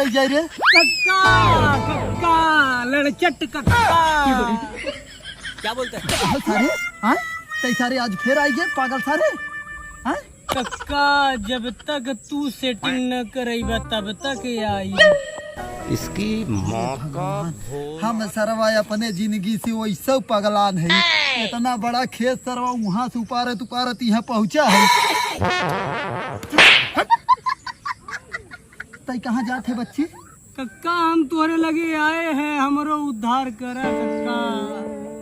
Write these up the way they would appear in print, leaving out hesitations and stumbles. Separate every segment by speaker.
Speaker 1: ले जाए रे?
Speaker 2: कक्का कक्का लड़चट कक्का
Speaker 3: क्या बोलते हैं
Speaker 1: सारे हाँ तई सारे आज फिर आई गए पागल सारे हाँ
Speaker 2: कक्का जब तक तू सेटिंग न करेगा तब तक आई।
Speaker 3: इसकी माँ का
Speaker 1: हम सरवा अपने जिंदगी से वो सब पगलान है। इतना बड़ा खेत सरवा वहाँ से उपारत यहाँ पहुँचा है। तई कहाँ जाते बच्ची?
Speaker 2: कक्का हम तोहरे लगे आए हैं, हमरो उद्धार करा कक्का।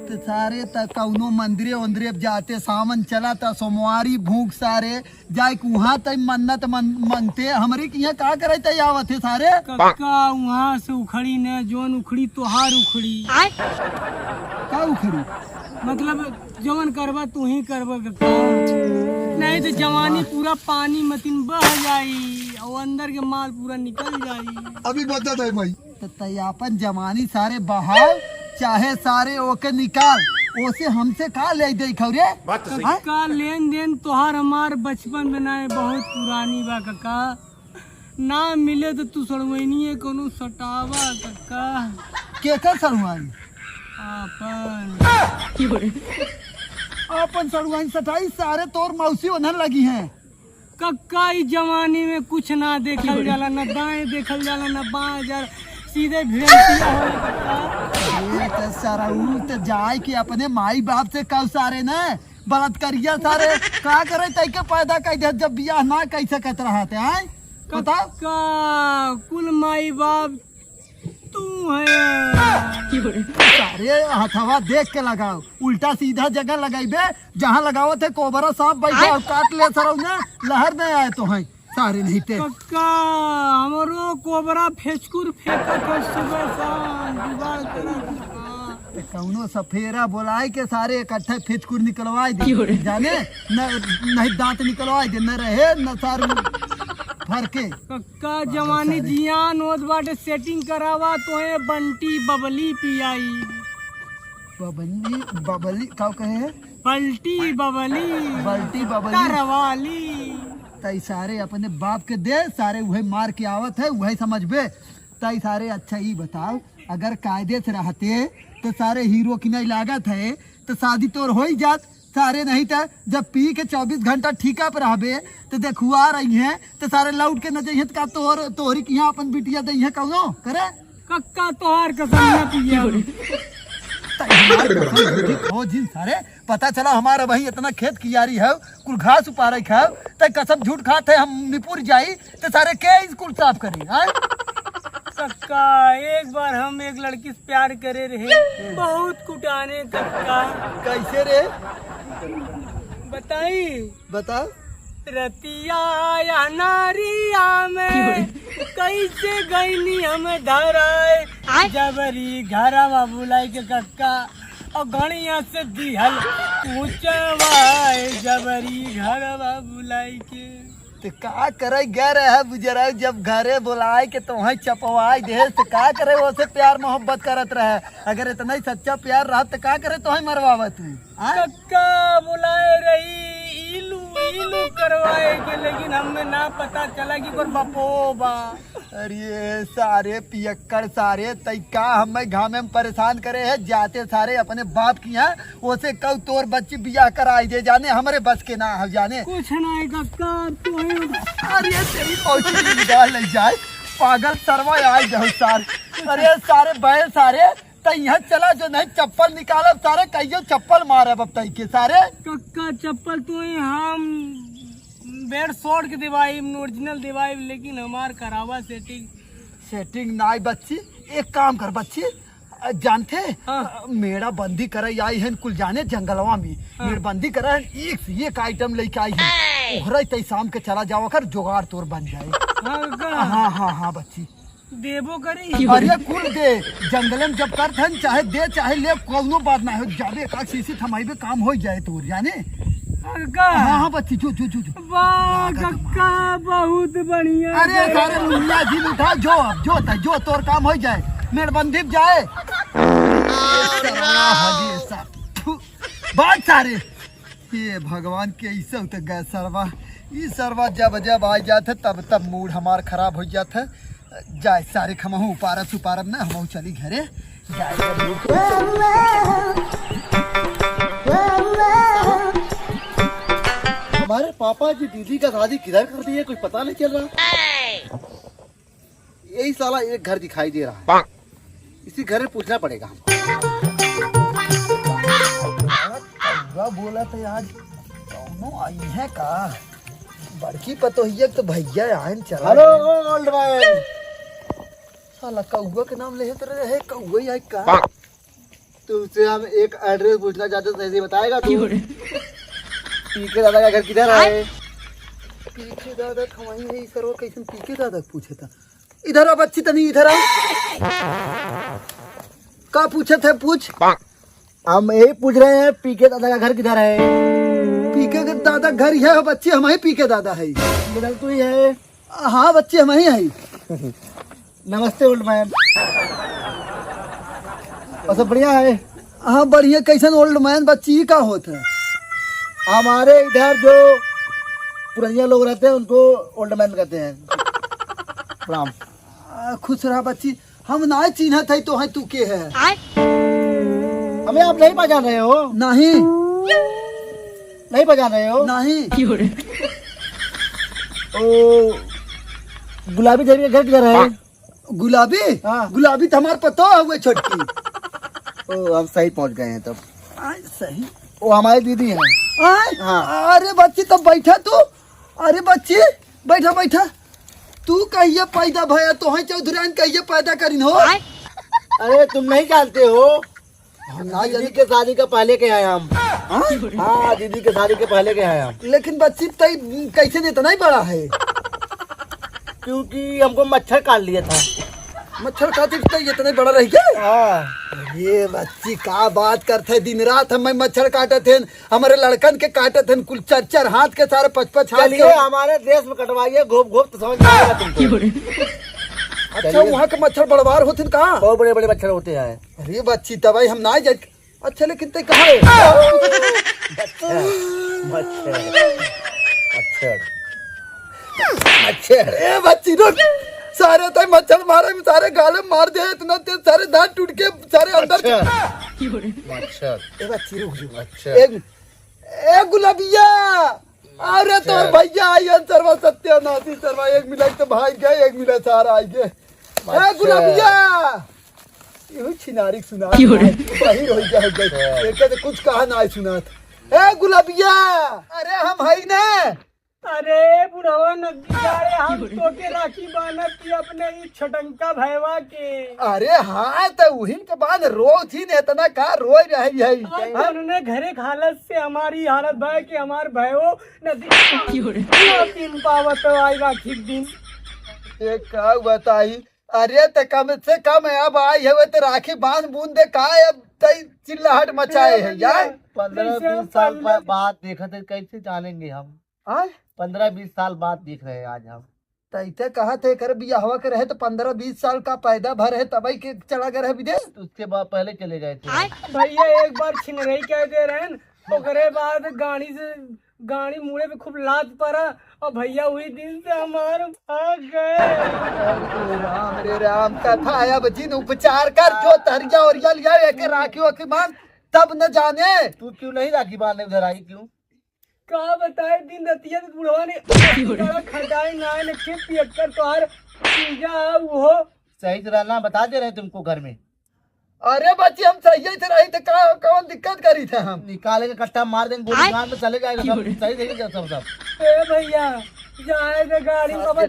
Speaker 1: तो सारे तक कौनो मंदिरे वंदिरे जाते सावन चला था सोमवारी भूख सारे जाए वहाँ तक मन्नत मांगते हमरे यहाँ का करे तय आवत है सारे।
Speaker 2: कक्का वहाँ से उखड़ी ने जोन उखड़ी तोहार उखड़ी
Speaker 1: का उखड़ी
Speaker 2: मतलब जवन करबा तू ही करबा कक्का, नहीं तो जवानी पूरा पानी मतीन बह जाई और अंदर के माल पूरा निकल जाई।
Speaker 1: अभी बता दे भाई तो तैयापन जवानी सारे बहाव चाहे सारे ओके निकाल ओसे हमसे का ले दे खौरे।
Speaker 2: कक्का लेन देन तोहार हमार बचपन बनाए बहुत पुरानी बा कक्का, ना मिले तो तू सड़वैनी कोनो सटावा कक्का।
Speaker 1: केकर सरुआई अपन सरुआई सटाई सारे तोर मौसी उन्हन लगी हैं।
Speaker 2: कक्का इस जमाने में कुछ ना देखल जाला, न दाएं देखल जाला न बाएं जाला, सीधे भेड़िया हो कक्का।
Speaker 1: सराऊ तो जाए कि अपने माई बाप से कब सारे न बलात्कारिया सारे का करे तय के पैदा कर दे जब बियाह ना कैसे कत रहा थे आए बताओ।
Speaker 2: कक्का कुल माई बाप तू है।
Speaker 1: सारे हथवा देख के लगाओ, उल्टा सीधा जगह लगाइबे जहाँ लगाओ थे कोबरा सांप बैठा काट ले सराऊ ने लहर नहीं आए तो है सारे नहीं थे।
Speaker 2: कक्का हमरो कोबरा फेचकुर फेंकत है सुबह शाम जुगाड़ करा।
Speaker 1: कौनो सफेरा बोलाए के सारे इकट्ठे फेचकुर निकलवाए दे जाने न नहीं दांत निकलवाए दे न रहे न सार भर के।
Speaker 2: कक्का जवानी जियान ओद बाटे सेटिंग करावा तो है बंटी बबली पियाई।
Speaker 1: बबली बबली का कहे
Speaker 2: पलटी बबली
Speaker 1: बल्टी बबली
Speaker 2: करवाली।
Speaker 1: तई सारे अपने बाप के दे सारे वही मार के आवत है वही समझबे। तई सारे अच्छा ही बताओ अगर कायदे से रहते तो सारे हीरो की नहीं लागत है तो शादी तोर हो ही जात सारे, नहीं था जब पी के 24 घंटा ठीका पे रहबे तो देखुआ रही हैं तो सारे लौट के न जाइए का तोहरी की यहाँ अपन बिटिया दई है कौनो करे।
Speaker 2: कक्का तोहार कसम न पिया।
Speaker 1: हो जिन सारे पता चला हमारा वही इतना खेत कियारी है कुल घास उपारे खाओ तो कसम झूठ खाते हम निपुर जाई तो सारे के स्कूल साफ करी।
Speaker 2: कक्का एक बार हम एक लड़की से प्यार करे रहे बहुत कुटाने कक्का।
Speaker 1: कैसे रे
Speaker 2: बताई
Speaker 1: बताओ।
Speaker 2: रतिया या नारिया में कैसे गईनी हम धराए जबरी घरवा बुलाई के कक्का और गणिया से दिहल पूछवाए जबरी घरवा बुलाई के।
Speaker 1: तो का करे गए रहे बुजरा जब घरे बुलाए के तो वही चपवाई दे तो का करे वो से प्यार मोहब्बत करत रहे। अगर इतना ही सच्चा प्यार रहा तो का करे तो मरवावा तू।
Speaker 2: कक्का बुलाए रही इलू इलू करवाए के लेकिन हमें ना पता चला कि कोई बपोबा।
Speaker 1: अरे सारे पियक्कड़ सारे तैका हमें घामे में परेशान करे है जाते सारे अपने बाप की यहाँ उसे कौ तोर बच्ची बियाह कराई दे जाने हमारे बस के ना हो जाने
Speaker 2: कुछ नहीं कक्का तू
Speaker 1: अरे तेरी पहुंची निकाल ले जाए पागल सरवा आई जाओ सारे। अरे सारे बैल सारे तई यहाँ चला जो नहीं चप्पल निकालो सारे कहियो चप्पल मारे अब तई के सारे।
Speaker 2: कक्का चप्पल तू हम बेड शॉर्ट के दिवाई ओरिजिनल दिवाई लेकिन हमार करावा सेटिंग
Speaker 1: नाई बच्ची एक काम कर बच्ची जानते
Speaker 2: हाँ।
Speaker 1: मेरा बंदी करे आई है कुल जाने जंगलवा में
Speaker 2: हाँ।
Speaker 1: मेरा बंदी करे एक से एक आइटम लेके आई है ओहरा तई शाम के चला जाओ कर जुगाड़ तोर बन जाए। हाँ हाँ हाँ बच्ची
Speaker 2: देबो करी।
Speaker 1: अरे कुल दे जंगल में जब कर चाहे दे चाहे ले कोनो बात ना हो जाबे का सीसी थमाइबे काम हो जाए तोर जाने। हाँ हाँ बच्ची जो जो जो जो
Speaker 2: वाह कक्का बहुत बढ़िया।
Speaker 1: अरे सारे मुन्ना जी उठा जो अब जो तोर काम हो जाए मेरे बंदी जाए। बात सारे ये भगवान के ऐसा तो गए सरवा ये सरवा जब जब आ जाते तब मूड हमार खराब हो जाता जाए सारे खमहू उपारब सुपारब ना हमहू चली घरे जाए।
Speaker 4: हमारे पापा जी दीदी का शादी किधर कर दी है कुछ पता नहीं चल रहा। यही साला एक घर दिखाई दे रहा है, इसी घर में पूछना पड़ेगा हमको।
Speaker 1: बोला था आज कौनो आई है का बड़की पतोहिया तो भैया आयन चला।
Speaker 4: Hello old man.
Speaker 1: साला कौआ के नाम ले रहे कौआ ही का।
Speaker 4: तुमसे हम एक एड्रेस पूछना चाहते थे, सही बताएगा तू? पीके दादा का घर किधर है?
Speaker 1: पीके दादा खवाई है सर और कैसे पीके दादा पूछे था। इधर आ बच्ची तनी इधर आ। का पूछे थे पूछ।
Speaker 4: हम यही पूछ रहे हैं पीके दादा का घर किधर है?
Speaker 1: पीके के दादा घर ही है बच्ची हम ही पीके दादा है।
Speaker 4: किधर तू ही है?
Speaker 1: हाँ बच्ची हम ही है।
Speaker 4: नमस्ते ओल्ड मैन। और सब बढ़िया है?
Speaker 1: हाँ बढ़िया। कैसन ओल्ड मैन बच्ची का होता है?
Speaker 4: हमारे इधर जो पुरानिया लोग रहते हैं उनको ओल्ड मैन कहते हैं। प्रणाम।
Speaker 1: खुश रहा बच्ची। हम ना चिन्ह थे तो है तू के है।
Speaker 4: हमें आप नहीं पहचान रहे हो?
Speaker 1: नहीं
Speaker 4: नहीं पहचान रहे हो?
Speaker 1: नहीं।
Speaker 4: ओ गुलाबी देवी का घर किधर है?
Speaker 1: गुलाबी?
Speaker 4: हाँ।
Speaker 1: गुलाबी तो हमारे पता हुए छोटकी।
Speaker 4: ओ हम सही पहुंच गए हैं तब।
Speaker 1: सही।
Speaker 4: वो हमारी दीदी है।
Speaker 1: हाँ। अरे बच्ची तब बैठा तू। अरे बच्ची बैठा बैठा। तू कहिए पैदा भया तो है चौधरान कहिए पैदा करीन हो।
Speaker 4: अरे तुम नहीं जानते हो, दीदी के शादी का पहले के आए हम। हाँ दीदी के शादी के पहले के आए हम।
Speaker 1: लेकिन बच्ची तई कैसे नहीं इतना ही बड़ा है?
Speaker 4: क्योंकि हमको मच्छर काट लिया था।
Speaker 1: मच्छर खातिर तो इतना बड़ा रह गया।
Speaker 4: हाँ।
Speaker 1: ये बच्ची का बात करते दिन रात हम मच्छर काटे थे हमारे लड़कन के काटे थे कुल 4 हाथ के सारे 5 हाथ
Speaker 4: चलिए हमारे देश में कटवाइए घोप घोप तो समझ में आएगा तुमको।
Speaker 1: अच्छा वहाँ के मच्छर बड़वार होते हैं कहाँ?
Speaker 4: बहुत बड़े बड़े मच्छर होते हैं।
Speaker 1: अरे बच्ची तब हम ना जाए। अच्छा लेकिन ते कहाँ है?
Speaker 4: मच्छर मच्छर
Speaker 1: मच्छर। ए बच्ची रुक। सारे तो मच्छर मारे में सारे गाले मार दे इतना तेज सारे दांत टूट के सारे अंदर।
Speaker 4: मच्छर।
Speaker 1: ए बच्ची रुक रुक।
Speaker 4: मच्छर।
Speaker 1: ए गुलाबिया। अरे तो भैया आई सर्वा सत्यानाशी सर्वा एक मिला तो भाई गए एक मिला सारा आई गए। ए गुलाबिया। यही छिनारी सुना वही हो गया एक तो कुछ कहा ना सुनात। ए गुलाबिया। अरे हम है ना।
Speaker 2: अरे बुढ़वा नदी जा रहे हम तो के राखी बांधत थी अपने ई छटंका भैवा के।
Speaker 1: अरे हाँ तो वही के बाद रोज ही ने इतना का रोई रही है।
Speaker 2: उन्होंने घरे हालत से हमारी हालत भाई कि हमार भैवो नदी तीन पावत आई राखी के दिन।
Speaker 1: ये का बताई। अरे तो कम से कम अब आई है तो राखी बांध बूंद दे का अब तई चिल्लाहट मचाए है यार।
Speaker 4: 15-20 साल बाद देखा थे कैसे जानेंगे हम? 15-20 साल बाद देख रहे हैं आज हम।
Speaker 1: तैते कहा थे कर बियाहवा के रहे तो 15-20 साल का पैदा भर है तभी के चला गए विदेश।
Speaker 4: तो उसके बाद पहले चले गए थे।
Speaker 2: भैया एक बार छिनरई कह दे रहे ओकरे बाद गाड़ी मुड़े पे खूब लात पड़ा और भैया वही दिन से हमारे भाग गए।
Speaker 1: राम रे राम कथा अब जिन उपचार कर जो तरिया और लिया एक राखी वाखी बांध तब न जाने।
Speaker 4: तू क्यों नहीं राखी बांधने उधर आई क्यों?
Speaker 2: का बताए दिन रतिया तो बुढ़वा ने खटाई नाय ने के पियक्कर तोहार पूजा वो
Speaker 4: सही से रहना बता दे रहे तुमको घर में।
Speaker 1: अरे बच्ची हम सही से रही थे कौन दिक्कत करी थे हम?
Speaker 4: निकालेंगे कट्टा मार देंगे गोली मार में चले जाएगा सब सही देंगे सब।
Speaker 2: ए भैया जाए तो गाड़ी बाबा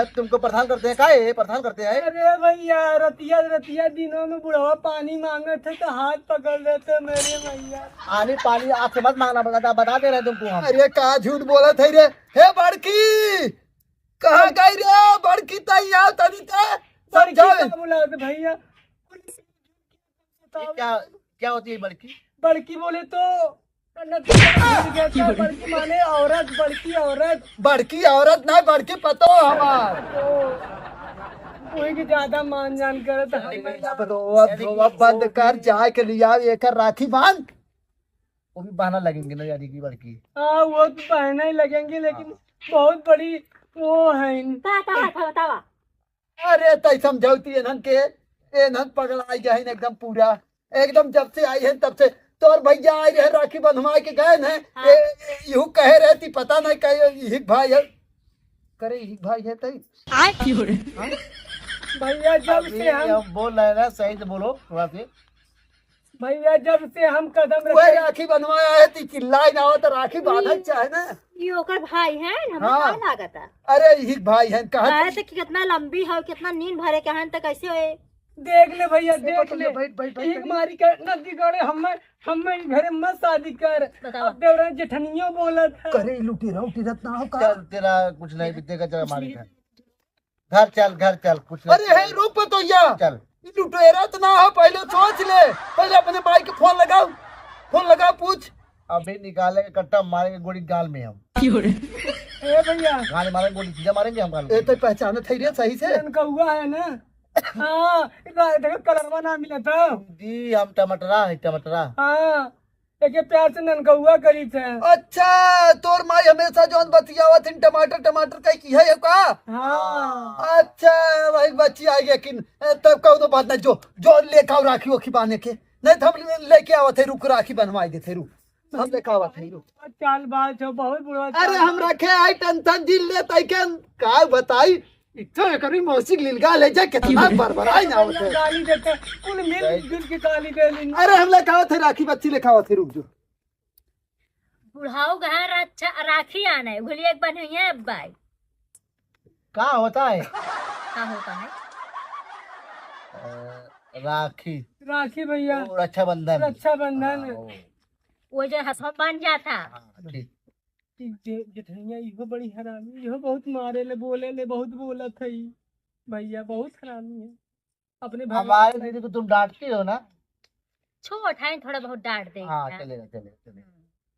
Speaker 4: तुमको प्रधान करते हैं काहे परेशान करते हैं?
Speaker 2: अरे भैया रतिया दिनों में बुढ़वा पानी मांगे थे तो हाथ पकड़ लेते मेरे भैया।
Speaker 4: आने पानी आपसे मत मांगना पड़ता बता दे रहे तुमको हम।
Speaker 1: अरे का झूठ बोला थे रे। हे बड़की कहाँ गई रे? बड़की तैयार तनी ते समझाओ।
Speaker 2: बोला भैया
Speaker 4: क्या होती है बड़की?
Speaker 2: बड़की बोले तो बड़की माने औरत बड़की औरत।
Speaker 1: बड़की औरत ना बड़की पतो हमार
Speaker 2: कोई के ज्यादा मान जान करे
Speaker 1: तो बंद कर जाए के लिया एक राखी बांध।
Speaker 4: वो भी बहाना लगेंगे ना यानी की बड़की।
Speaker 2: हाँ वो तो पहना ही लगेंगे लेकिन बहुत बड़ी वो है।
Speaker 1: अरे तई समझौती एनहन के एनहन पगलाई गए हैं एकदम पूरा एकदम जब से आई है तब से तोर भैया आई रहे राखी बंधवा के गए हैं
Speaker 5: हाँ।
Speaker 1: यूं कहे रहती पता नहीं कहे यही भाई है करे यही भाई है तई
Speaker 2: भैया जब से हम
Speaker 4: बोल रहे हैं ना, सही से बोलो थोड़ा से।
Speaker 2: भैया जब से हम कदम
Speaker 1: वही
Speaker 2: रखे
Speaker 1: राखी बनवाया है ती चिल्लाई ना हो तो राखी बांधना चाहे ना।
Speaker 5: ये ओकर भाई है हमें
Speaker 1: हाँ।
Speaker 5: का लागत है
Speaker 1: अरे यही भाई है कहा
Speaker 5: कहे तो कितना लंबी है कितना नींद भरे के हन तो कैसे होए
Speaker 2: देख ले भैया देख ले
Speaker 1: बैठ बैठ बैठ
Speaker 2: एक मारी कर नदी गड़े हमें घरे मत शादी कर
Speaker 5: बताओ।
Speaker 2: अब देवरा जेठनियो बोलत है
Speaker 1: करे लुटी रत ना हो का
Speaker 4: चल तेरा कुछ नहीं बीतेगा, चल हमारे घर चल कुछ नहीं।
Speaker 1: अरे है रूप तो या
Speaker 4: चल
Speaker 1: लुटेरा तो ना हो पहले सोच ले पहले अपने भाई के फोन लगाओ पूछ
Speaker 4: अभी निकालेंगे कट्टा, मारेंगे गोली गाल में हम।
Speaker 2: ए भैया
Speaker 4: गाल मारेंगे गोली सीधा मारेंगे हम गाल
Speaker 1: ए
Speaker 4: में।
Speaker 1: तो पहचान थे रे सही से
Speaker 2: इनका हुआ है ना हाँ देखो कलरवा ना मिला था
Speaker 4: जी हम टमाटरा।
Speaker 2: हाँ एक प्यार से ननकहुआ करी थे
Speaker 1: अच्छा तोर माई हमेशा जोन बतियावत इन टमाटर कई की है का
Speaker 2: हाँ
Speaker 1: अच्छा भाई बच्ची आई लेकिन तब कहू तो बात नहीं जो लेके आओ राखी ओखी बांधे के नहीं तो हम लेके आवत है रुक राखी बनवाई देते रुक हम लेके आवत है रुक
Speaker 2: चाल बात हो बहुत बुरा
Speaker 1: अरे हम रखे आई टेंशन जिल ले तई के का बताई इतना करी मौसी लीलगा ले जा कितना बरबराई ना होते
Speaker 2: गाली देते कुल मिल के गाली दे ली
Speaker 1: अरे हम लेके आवत है राखी बच्ची लेके आवत है रुक जो
Speaker 5: बुढ़ाऊ घर अच्छा राखी आना है भूलिए एक बनइया बाई
Speaker 4: क्या होता है?
Speaker 5: का होता है
Speaker 4: राखी
Speaker 2: राखी भैया
Speaker 4: और रक्षाबंधन।
Speaker 2: रक्षाबंधन
Speaker 5: वो जो हसम बन जाता
Speaker 4: हाँ, ठीक।
Speaker 2: जेठनिया इहो बड़ी हरामी इहो बहुत मारे ले बोले ले बहुत बोलत है भैया बहुत हरामी है अपने भाई
Speaker 4: हमारे दीदी को तुम डांटती हो ना?
Speaker 5: छोट है थोड़ा बहुत डांट दे
Speaker 4: हाँ चलेगा।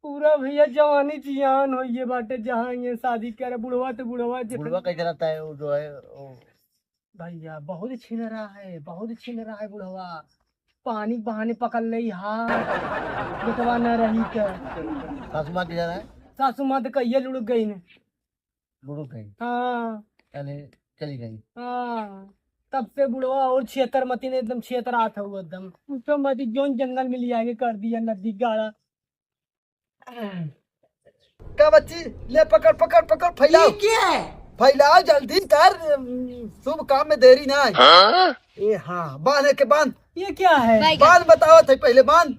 Speaker 2: पूरा भैया जवानी जियान हो ये बाटे जहाँ ये शादी करे बुढ़वा तो बुढ़वा
Speaker 4: बुढ़वा कैसे रहता है वो जो है वो
Speaker 2: भैया बहुत छीन रहा है बुढ़वा पानी बहाने पकड़ ली हाथ बेटवा न रही के
Speaker 4: सासू माँ किधर है?
Speaker 2: सासू माँ तो कहिए लुढ़क गई ने
Speaker 4: लुढ़क गई
Speaker 2: हाँ
Speaker 4: यानी चली गई।
Speaker 2: हाँ तब से बुढ़वा और छियतर मती ने एकदम छियतर आता हुआ एकदम उसको मती जोन जंगल में ले आके कर दिया नदी गाड़ा
Speaker 1: का बच्ची ले पकड़ फैलाओ जल्दी कर शुभ काम में देरी ना ए हाँ बांध के बांध
Speaker 2: ये क्या है
Speaker 1: बांध बताओ थे पहले बांध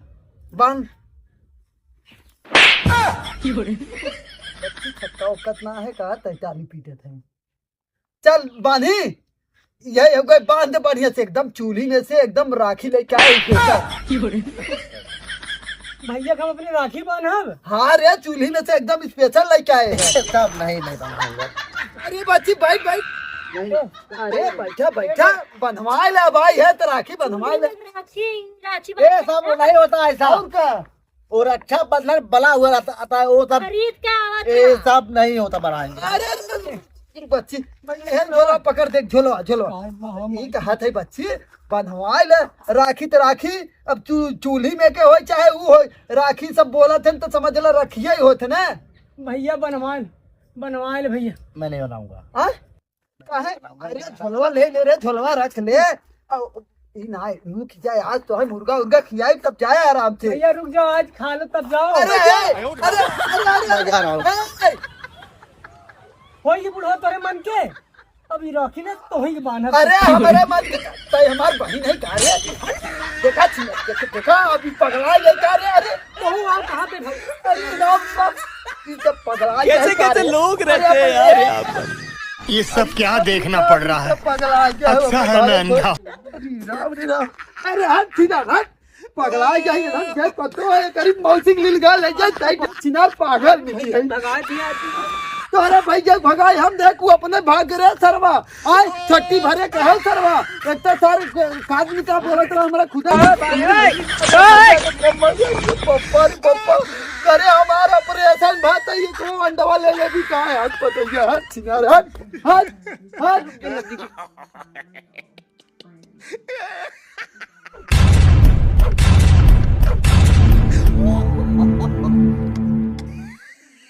Speaker 1: बच्ची छक्का उक्कत ना है का तैताली पीटे थे चल बांधी यही हो गए बांध बढ़िया से एकदम चूल्ही में से एकदम राखी लेके आए
Speaker 2: भैया हम अपनी राखी बांधब
Speaker 1: हाँ रे चूल्ही में से एकदम स्पेशल लेके आए हैं
Speaker 4: सब नहीं बांधूंगा।
Speaker 1: अरे बच्ची बैठ अरे बैठा बनवा ले भाई है तो राखी बनवा ले
Speaker 5: राखी
Speaker 4: ये सब नहीं होता ऐसा।
Speaker 1: और का
Speaker 4: और अच्छा बदला बला हुआ आता है वो सब
Speaker 5: खरीद के आवत
Speaker 4: ये सब नहीं होता बनाएंगे।
Speaker 1: अरे बच्ची झोला पकड़ देख झोलवा ये कहा था बच्ची बनवा ले राखी तो राखी अब चूल्ही में के हो चाहे वो हो राखी सब बोला थे तो समझ ला रखिए ही होते ना
Speaker 2: भैया बनवा ले भैया
Speaker 4: मैं नहीं बनाऊंगा।
Speaker 1: अरे झोलवा ले रे झोलवा रख ले खिंचाए आज तो है मुर्गा खियाई तब जाए आराम से
Speaker 2: भैया रुक जाओ आज खा लो तब जाओ
Speaker 4: मैं जा रहा हूँ।
Speaker 2: हो ये बुढ़वा तोरे मन के अभी राखी ने तो ही बांधा
Speaker 1: अरे हमारे मन तय हमार बहन है का रे देखा अभी पगला ले का रे अरे
Speaker 2: तो आप कहाँ पे भाई
Speaker 1: अरे नाम ये सब पगला
Speaker 3: कैसे लोग रहते हैं यार यहाँ पर। ये सब क्या देखना पड़ रहा है।
Speaker 1: पगला
Speaker 3: अच्छा है मैं अंधा।
Speaker 1: राम अरे हाथ सीधा हाथ पगला जाए ना जय पतो है करीब मौसी लील गा ले जाए चिनार पागल मिली है
Speaker 2: लगा दिया
Speaker 1: तोरे भैया भगाई हम देखू अपने भाग रे सरवा आय छट्टी भरे कहे सरवा एक तो सारे आदमी का बोलत रहा हमरा खुदा पप्पा करे हमारा ऑपरेशन बात है ये को अंडवा ले भी कहा है हाथ पतो हाथ चिनार हाथ